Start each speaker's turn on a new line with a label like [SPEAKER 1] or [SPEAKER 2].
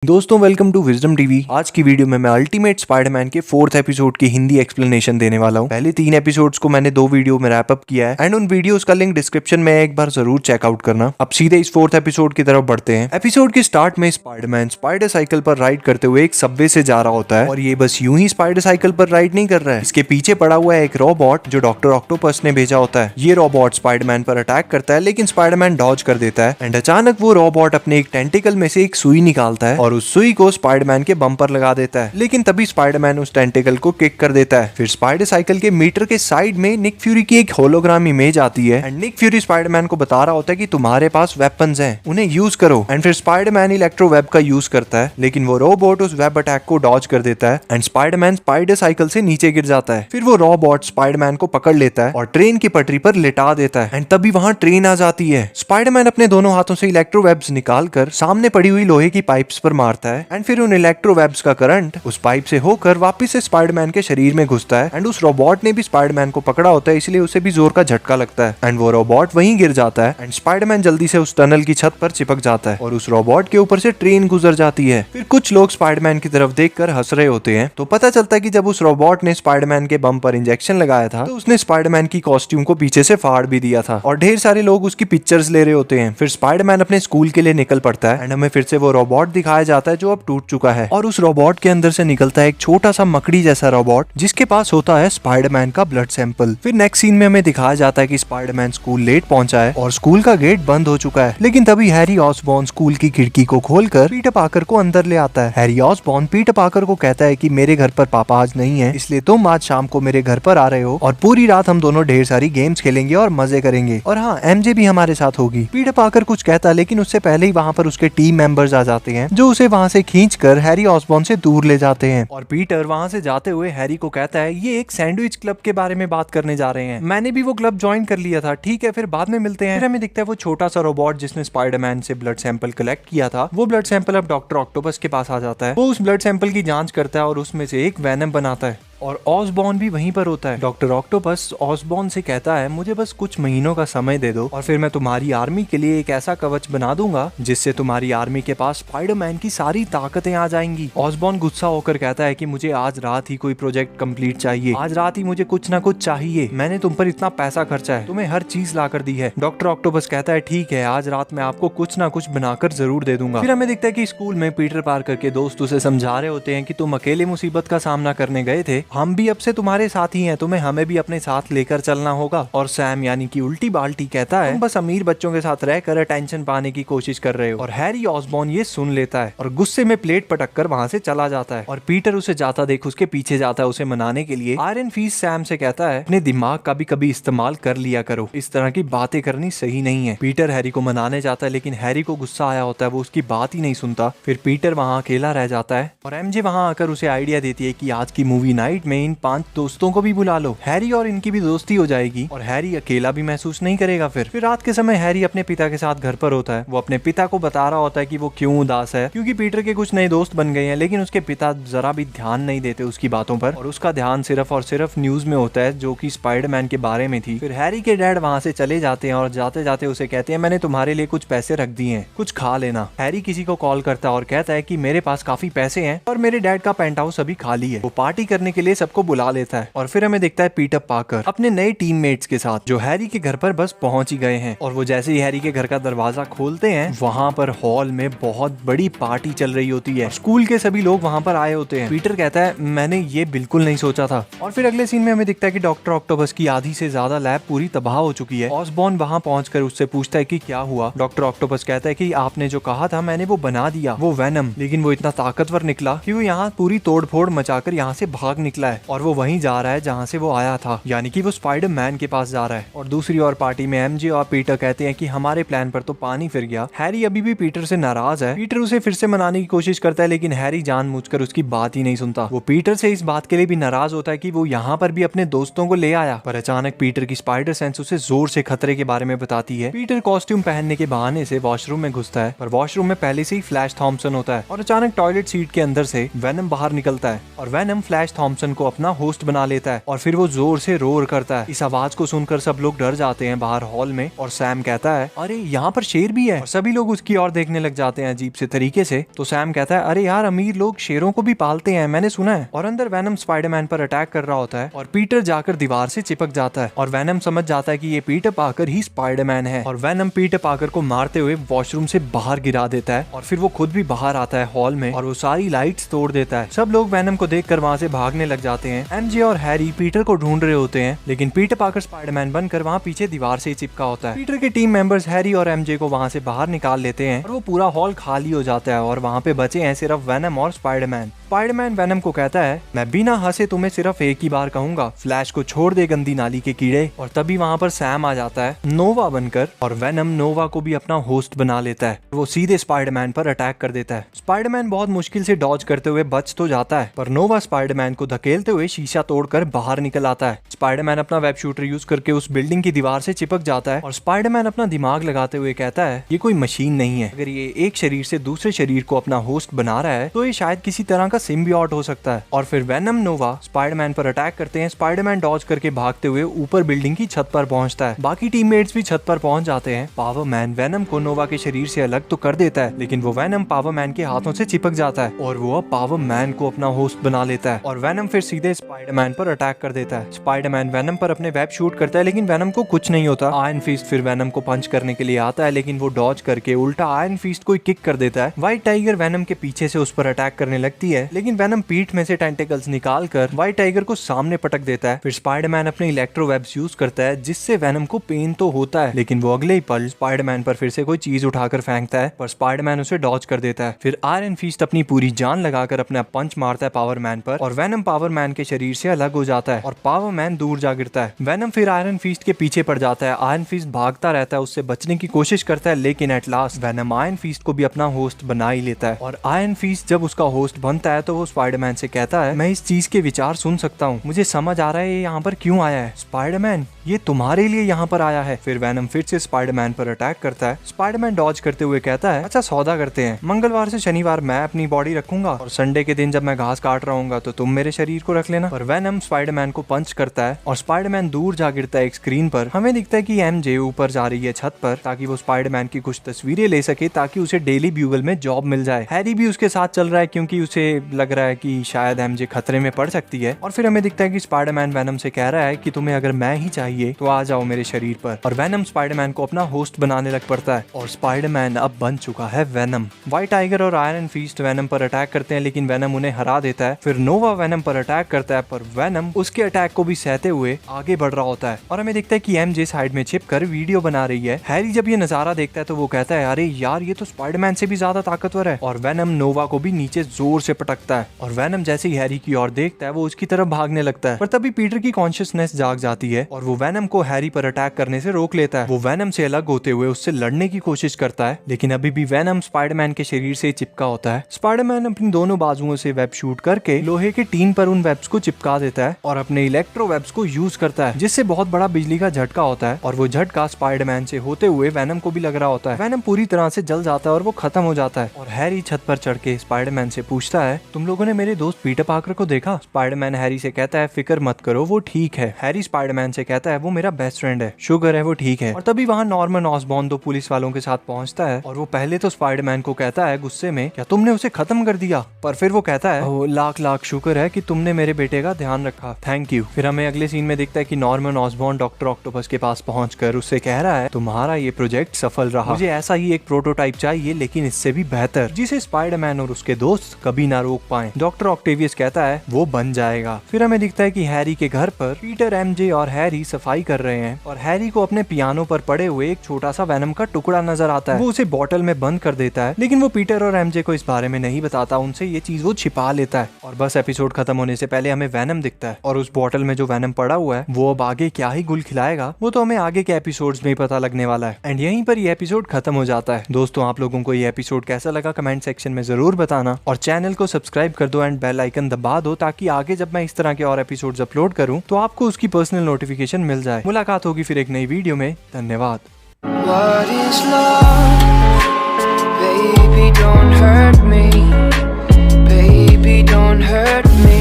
[SPEAKER 1] दोस्तों welcome to wisdom TV. आज की वीडियो में मैं अल्टीमेट स्पाइडरमैन के 4th एपिसोड की हिंदी एक्सप्लेनेशन देने वाला हूँ। पहले 3 एपिसोड्स को मैंने 2 वीडियो में रैप अप किया है एंड उन वीडियोस का लिंक डिस्क्रिप्शन में एक बार जरूर चेकआउट करना। अब सीधे इस 4th एपिसोड की तरफ बढ़ते हैं। एपिसोड के स्टार्ट में स्पाइडरमैन स्पाइडर साइकिल पर राइड करते हुए एक सबवे से जा रहा होता है और ये बस यूं ही स्पाइडर साइकिल पर राइड नहीं कर रहा है। इसके पीछे पड़ा हुआ है एक रोबोट जो डॉक्टर ऑक्टोपस ने भेजा होता है। ये रोबोट स्पाइडरमैन पर अटैक करता है लेकिन स्पाइडरमैन डॉज कर देता है एंड अचानक वो रोबोट अपने एक टेंटिकल में से एक सुई निकालता है और उस सुई को स्पाइडरमैन के बम पर लगा देता है। लेकिन तभी स्पाइडरमैन उस टेंटिकल को किक कर देता है। फिर स्पाइडर साइकिल के मीटर के साइड में निक फ्यूरी की एक होलोग्राम इमेज आती है एंड निक फ्यूरी स्पाइडरमैन को बता रहा होता है कि तुम्हारे पास वेपन्स हैं, उन्हें यूज करो। एंड फिर स्पाइडरमैन इलेक्ट्रो वेब का यूज करता है लेकिन वो रोबोट उस वेब अटैक को डॉज कर देता है एंड स्पाइडरमैन स्पाइडर साइकिल से नीचे गिर जाता है। फिर वो रोबोट स्पाइडरमैन को पकड़ लेता है और ट्रेन की पटरी पर लिटा देता है एंड तभी वहां ट्रेन आ जाती है। स्पाइडरमैन अपने दोनों हाथों से इलेक्ट्रो वेब्स निकालकर सामने पड़ी हुई लोहे की पाइप्स पर मारता है एंड फिर उन इलेक्ट्रो वेब्स का करंट उस पाइप से होकर वापस से स्पाइडरमैन के शरीर में घुसता है एंड उस रोबोट ने भी स्पाइडरमैन को पकड़ा होता है इसलिए उसे भी जोर का झटका लगता है एंड वो रोबोट वहीं गिर जाता है एंड स्पाइडरमैन जल्दी से उस टनल की छत पर चिपक जाता है और उस रोबोट के ऊपर से ट्रेन गुजर जाती है। फिर कुछ लोग स्पाइडरमैन की तरफ देखकर हंस रहे होते हैं तो पता चलता है कि जब उस रोबोट ने स्पाइडरमैन के बम पर इंजेक्शन लगाया था तो उसने स्पाइडरमैन की कॉस्ट्यूम को पीछे से फाड़ भी दिया था और ढेर सारे लोग उसकी पिक्चर्स ले रहे होते हैं। फिर स्पाइडरमैन अपने स्कूल के लिए निकल पड़ता है एंड हमें फिर से वो रोबोट दिखाया जाता है जो अब टूट चुका है और उस रोबोट के अंदर से निकलता है एक छोटा सा मकड़ी जैसा रोबोट जिसके पास होता है स्पाइडरमैन का ब्लड सैंपल। फिर नेक्स्ट सीन में हमें दिखाया जाता है कि स्पाइडरमैन स्कूल लेट पहुंचा है और स्कूल का गेट बंद हो चुका है लेकिन तभी हैरी ऑसबॉर्न स्कूल की खिड़की को खोलकर पीटर पार्कर को अंदर ले आता है। हैरी ऑसबॉर्न पीटर पार्कर को कहता है कि मेरे घर पर पापा आज नहीं है इसलिए तुम आज शाम को मेरे घर पर आ रहे हो और पूरी रात हम दोनों ढेर सारी गेम्स खेलेंगे और मजे करेंगे और हाँ एमजे भी हमारे साथ होगी। पीटर पार्कर कुछ कहता है लेकिन उससे पहले ही वहाँ पर उसके टीम मेंबर्स आ जाते हैं जो उसे वहाँ से खींचकर हैरी ऑसबॉर्न से दूर ले जाते हैं और पीटर वहाँ से जाते हुए हैरी को कहता है ये एक सैंडविच क्लब के बारे में बात करने जा रहे हैं, मैंने भी वो क्लब ज्वाइन कर लिया था, ठीक है फिर बाद में मिलते हैं। फिर हमें दिखता है वो छोटा सा रोबोट जिसने स्पाइडरमैन से ब्लड सैंपल कलेक्ट किया था वो ब्लड सैंपल अब डॉक्टर ऑक्टोपस के पास आ जाता है। वो उस ब्लड सैंपल की जांच करता है और उसमें से एक वेनम बनाता है और ऑसबॉर्न भी वहीं पर होता है। डॉक्टर ऑक्टोपस ऑसबॉर्न से कहता है मुझे बस कुछ महीनों का समय दे दो और फिर मैं तुम्हारी आर्मी के लिए एक ऐसा कवच बना दूंगा जिससे तुम्हारी आर्मी के पास स्पाइडरमैन की सारी ताकतें आ जाएंगी। ऑसबॉर्न गुस्सा होकर कहता है कि मुझे आज रात ही कोई प्रोजेक्ट कंप्लीट चाहिए, आज रात ही मुझे कुछ ना कुछ चाहिए, मैंने तुम पर इतना पैसा खर्चा है, तुम्हें हर चीज ला कर दी है। डॉक्टर ऑक्टोपस कहता है ठीक है आज रात मैं आपको कुछ ना कुछ बनाकर जरूर दे दूंगा। फिर हमें दिखता है कि स्कूल में पीटर पार्कर के दोस्त उसे समझा रहे होते हैं कि तुम अकेले मुसीबत का सामना करने गए थे, हम भी अब से तुम्हारे साथ ही हैं, तुम्हें हमें भी अपने साथ लेकर चलना होगा। और सैम यानी कि उल्टी बाल्टी कहता है तुम बस अमीर बच्चों के साथ रहकर अटेंशन पाने की कोशिश कर रहे हो। और हैरी ऑसबॉर्न ये सुन लेता है और गुस्से में प्लेट पटक कर वहाँ से चला जाता है और पीटर उसे जाता देख उसके पीछे जाता है उसे मनाने के लिए। आयरन फिस्ट सैम से कहता है अपने दिमाग का भी कभी इस्तेमाल कर लिया करो, इस तरह की बातें करनी सही नहीं है। पीटर हैरी को मनाने जाता है लेकिन हैरी को गुस्सा आया होता है, वो उसकी बात ही नहीं सुनता। फिर पीटर वहाँ अकेला रह जाता है और एमजे वहाँ आकर उसे आइडिया देती है कि आज की मूवी नाइट में इन 5 दोस्तों को भी बुला लो, हैरी और इनकी भी दोस्ती हो जाएगी और हैरी अकेला भी महसूस नहीं करेगा। फिर रात के समय हैरी अपने पिता के साथ घर पर होता है। वो अपने पिता को बता रहा होता है कि वो क्यों उदास है क्योंकि पीटर के कुछ नए दोस्त बन गए हैं लेकिन उसके पिता जरा भी ध्यान नहीं देते उसकी बातों पर और उसका ध्यान सिर्फ और सिर्फ न्यूज में होता है जो कि स्पाइडरमैन के बारे में थी। फिर हैरी के डैड वहाँ से चले जाते हैं और जाते जाते उसे कहते हैं मैंने तुम्हारे लिए कुछ पैसे रख दिए हैं, कुछ खा लेना। हैरी किसी को कॉल करता है और कहता है कि मेरे पास काफी पैसे हैं और मेरे डैड का पेंट हाउस अभी खाली है। वो पार्टी करने के लिए सबको बुला लेता है और फिर हमें दिखता है पीटर पार्कर अपने नए टीममेट्स के साथ जो हैरी के घर पर बस पहुंच ही गए हैं और वो जैसे ही हैरी के घर का दरवाजा खोलते हैं वहाँ पर हॉल में बहुत बड़ी पार्टी चल रही होती है। स्कूल के सभी लोग वहाँ पर आए होते हैं। पीटर कहता है मैंने ये बिल्कुल नहीं सोचा था। और फिर अगले सीन में हमें दिखता है कि डॉक्टर ऑक्टोपस की आधी से ज्यादा लैब पूरी तबाह हो चुकी है। ऑसबॉर्न वहाँ पहुंचकर उससे पूछता है कि क्या हुआ। डॉक्टर ऑक्टोपस कहता है कि आपने जो कहा था मैंने वो बना दिया, वो वेनम, लेकिन वो इतना ताकतवर निकला कि वो यहाँ पूरी तोड़फोड़ मचाकर यहाँ से भाग निकला है और वो वहीं जा रहा है जहाँ से वो आया था, यानी कि वो स्पाइडरमैन के पास जा रहा है। और दूसरी ओर पार्टी में एमजे और पीटर कहते हैं कि हमारे प्लान पर तो पानी फिर गया। हैरी अभी भी पीटर से नाराज है। पीटर उसे फिर से मनाने की कोशिश करता है लेकिन हैरी जानबूझकर उसकी बात ही नहीं सुनता। वो पीटर से इस बात के लिए भी नाराज होता है कि वो यहाँ पर भी अपने दोस्तों को ले आया, पर अचानक पीटर की स्पाइडर सेंस उसे जोर से खतरे के बारे में बताती है। पीटर कॉस्ट्यूम पहनने के बहाने से वॉशरूम में घुसता है पर वॉशरूम में पहले से ही फ्लैश थॉम्सन होता है और अचानक टॉयलेट सीट के अंदर से वेनम बाहर निकलता है और वेनम फ्लैश थॉम्सन पर्सन को अपना होस्ट बना लेता है और फिर वो जोर से रोर करता है। इस आवाज को सुनकर सब लोग डर जाते हैं बाहर हॉल में और सैम कहता है अरे यहाँ पर शेर भी है और सभी लोग उसकी ओर देखने लग जाते हैं अजीब से तरीके से। तो सैम कहता है अरे यार अमीर लोग शेरों को भी पालते हैं, मैंने सुना है। और अंदर वेनम स्पाइडरमैन पर अटैक कर रहा होता है और पीटर जाकर दीवार से चिपक जाता है और वेनम समझ जाता है कि ये पीटर पार्कर ही स्पाइडरमैन है और वेनम पीटर पार्कर को मारते हुए वॉशरूम से बाहर गिरा देता है और फिर वो खुद भी बाहर आता है हॉल में और वो सारी लाइट्स तोड़ देता है। सब लोग वेनम को देखकर वहाँ से भागने लग जाते हैं। एमजे और हैरी पीटर को ढूंढ रहे होते हैं लेकिन पीटर पार्कर स्पाइडरमैन बनकर वहाँ पीछे दीवार से ही चिपका होता है। पीटर के टीम मेंबर्स हैरी और एमजे को वहाँ से बाहर निकाल लेते हैं और वो पूरा हॉल खाली हो जाता है और वहाँ पे बचे हैं सिर्फ वेनम और स्पाइडरमैन। स्पाइडरमैन वेनम को कहता है मैं बिना हंसे तुम्हें सिर्फ एक ही बार कहूंगा, फ्लैश को छोड़ दे गंदी नाली के कीड़े। और तभी वहाँ पर सैम आ जाता है नोवा बनकर और वेनम नोवा को भी अपना होस्ट बना लेता है। वो सीधे स्पाइडरमैन पर अटैक कर देता है। स्पाइडरमैन बहुत मुश्किल से डॉज करते हुए बच तो जाता है पर नोवा स्पाइडरमैन को धकेलते हुए शीशा तोड़कर बाहर निकल आता है। स्पाइडरमैन अपना वेब शूटर यूज करके उस बिल्डिंग की दीवार से चिपक जाता है और स्पाइडरमैन अपना दिमाग लगाते हुए कहता है ये कोई मशीन नहीं है, अगर ये एक शरीर से दूसरे शरीर को अपना होस्ट बना रहा है तो ये शायद किसी तरह का सिम्बियोट हो सकता है। और फिर वेनम नोवा स्पाइडरमैन पर अटैक करते हैं। स्पाइडरमैन डॉज करके भागते हुए ऊपर बिल्डिंग की छत पर पहुंचता है। बाकी टीममेट्स भी छत पर पहुंच जाते हैं। पावर मैन वेनम को नोवा के शरीर से अलग तो कर देता है लेकिन वो वेनम पावर मैन के हाथों से चिपक जाता है और वो अब पावर मैन को अपना होस्ट बना लेता है और वेनम फिर सीधे स्पाइडरमैन पर अटैक कर देता है। स्पाइडरमैन वेनम पर अपने वेब शूट करता है लेकिन वेनम को कुछ नहीं होता। आयरन फिस्ट फिर वेनम को पंच करने के लिए आता है लेकिन वो डॉज करके उल्टा आयरन फिस्ट को किक कर देता है। व्हाइट टाइगर वेनम के पीछे से उस पर अटैक करने लगती है लेकिन वेनम पीठ में से टेंटिकल्स निकाल कर व्हाइट टाइगर को सामने पटक देता है। फिर स्पाइडरमैन अपने इलेक्ट्रो वेब्स यूज करता है जिससे वेनम को पेन तो होता है लेकिन वो अगले ही पल स्पाइडरमैन पर फिर से कोई चीज उठाकर फेंकता है पर स्पाइडरमैन उसे डॉज कर देता है। फिर आयरन फिस्ट अपनी पूरी जान लगाकर अपना पंच मारता है पावर मैन पर और वेनम पावर मैन के शरीर से अलग हो जाता है और पावर मैन दूर जा गिरता है। वेनम फिर आयरन फिस्ट के पीछे पड़ जाता है। आयरन फिस्ट भागता रहता है, उससे बचने की कोशिश करता है लेकिन at last Venom Iron Fist को भी अपना होस्ट बना ही लेता है। और आयरन फिस्ट जब उसका होस्ट बनता है तो वो स्पाइडरमैन से कहता है मैं इस चीज के विचार सुन सकता हूँ, मुझे समझ आ रहा है ये यहाँ पर क्यों आया है। स्पाइडरमैन ये तुम्हारे लिए यहाँ पर आया है। फिर वेनम फिर से स्पाइडरमैन पर अटैक करता है। स्पाइडरमैन डॉज करते हुए कहता है अच्छा सौदा करते हैं, मंगलवार से शनिवार मैं अपनी बॉडी रखूंगा और संडे के दिन जब मैं घास काट रहा हूँ तो तुम मेरे शरीर को रख लेना। पर वेनम स्पाइडरमैन को पंच करता है और स्पाइडरमैन दूर जा गिरता है। एक स्क्रीन पर हमें दिखता है कि एमजे ऊपर जा रही है छत पर ताकि वो स्पाइडरमैन की कुछ तस्वीरें ले सके ताकि उसे डेली ब्यूगल में जॉब मिल जाए। हैरी भी उसके साथ चल रहा है क्योंकि उसे लग रहा है कि शायद एमजे खतरे में पड़ सकती है। और फिर हमें दिखता है कि स्पाइडरमैन वेनम से कह रहा है कि तुम्हें अगर मैं ही चाहिए तो आ जाओ मेरे शरीर पर। और वेनम स्पाइडरमैन को अपना होस्ट बनाने लग पड़ता है और स्पाइडरमैन अब बन चुका है वेनम। व्हाइट टाइगर और आयरन फिस्ट वेनम पर अटैक करते हैं लेकिन वेनम उन्हें हरा देता है। फिर नोवा वेनम पर अटैक करता है पर वेनम उसके अटैक को भी सहते हुए आगे बढ़ रहा होता है। और हमें दिखता है कि एमजे साइड में छिपकर वीडियो बना रही है। हैरी जब ये नजारा देखता है तो वो कहता है अरे यार ये तो स्पाइडरमैन से भी ज्यादा ताकतवर है। और वेनम नोवा को भी नीचे जोर से पटकता है और वेनम जैसे ही हैरी की ओर देखता है वो उसकी तरफ भागने लगता है। पर तभी पीटर की कॉन्शियसनेस जाग जाती है और वो वेनम को हैरी पर अटैक करने से रोक लेता है। वो वेनम से अलग होते हुए उससे लड़ने की कोशिश करता है लेकिन अभी भी वेनम स्पाइडरमैन के शरीर से चिपका होता है। स्पाइडरमैन अपनी दोनों बाजुओं से वेब शूट करके लोहे के टीन पर उन वेब्स को चिपका देता है और अपने इलेक्ट्रो वेब्स को यूज करता है जिससे बहुत बड़ा बिजली का झटका होता है और वो झटका स्पाइडरमैन से होते हुए वेनम को भी लग रहा होता है। वेनम पूरी तरह से जल जाता है और वो खत्म हो जाता है। और हैरी छत पर चढ़ के स्पाइडरमैन से पूछता है तुम लोगों ने मेरे दोस्त पीटर पार्कर को देखा? स्पाइडरमैन हैरी से कहता है फिक्र मत करो वो ठीक है। हैरी स्पाइडरमैन से कहता है वो मेरा बेस्ट फ्रेंड है, शुगर है वो ठीक है। और तभी वहाँ नॉर्मन ऑसबॉर्न दो पुलिस वालों के साथ पहुंचता है और वो पहले तो स्पाइडरमैन को कहता है गुस्से में क्या तुमने उसे खत्म कर दिया? पर फिर वो कहता है ओ लाख लाख शुक्र है कि तुमने मेरे बेटे का ध्यान रखा, थैंक यू। फिर हमें अगले सीन में दिखता है कि नॉर्मन ऑसबॉर्न डॉक्टर ऑक्टोपस के पास पहुंचकर उससे कह रहा है तुम्हारा ये प्रोजेक्ट सफल रहा, मुझे ऐसा ही एक प्रोटोटाइप चाहिए लेकिन इससे भी बेहतर जिसे स्पाइडरमैन और उसके दोस्त कभी ना रोक पाए। डॉक्टर ऑक्टेवियस कहता है वो बन जाएगा। फिर हमें दिखता है कि हैरी के घर पर पीटर, एमजे और हैरी सफाई कर रहे हैं और हैरी को अपने पियानो पर पड़े हुए एक छोटा सा वेनम का टुकड़ा नजर आता है। वो उसे बॉटल में बंद कर देता है लेकिन वो पीटर और एमजे को इस बारे में नहीं बताता, उनसे ये चीज वो छिपा लेता है। और बस एपिसोड खत्म होने से पहले हमें वेनम दिखता है और उस बॉटल में जो वेनम पड़ा हुआ है वो अब आगे क्या ही गुल खिलाएगा वो तो हमें आगे के एपिसोड्स में ही पता लगने वाला है। एंड यहीं पर ये एपिसोड खत्म हो जाता है। दोस्तों आप लोगों को ये एपिसोड कैसा लगा कमेंट सेक्शन में जरूर बताना और चैनल को सब्सक्राइब कर दो एंड बेल आइकन दबा दो ताकि आगे जब मैं इस तरह के और एपिसोड्स अपलोड करूं तो आपको उसकी पर्सनल नोटिफिकेशन मिल जाए। मुलाकात होगी फिर एक नई वीडियो में। धन्यवाद।
[SPEAKER 2] What is love? Baby, don't hurt me. Baby, don't hurt me.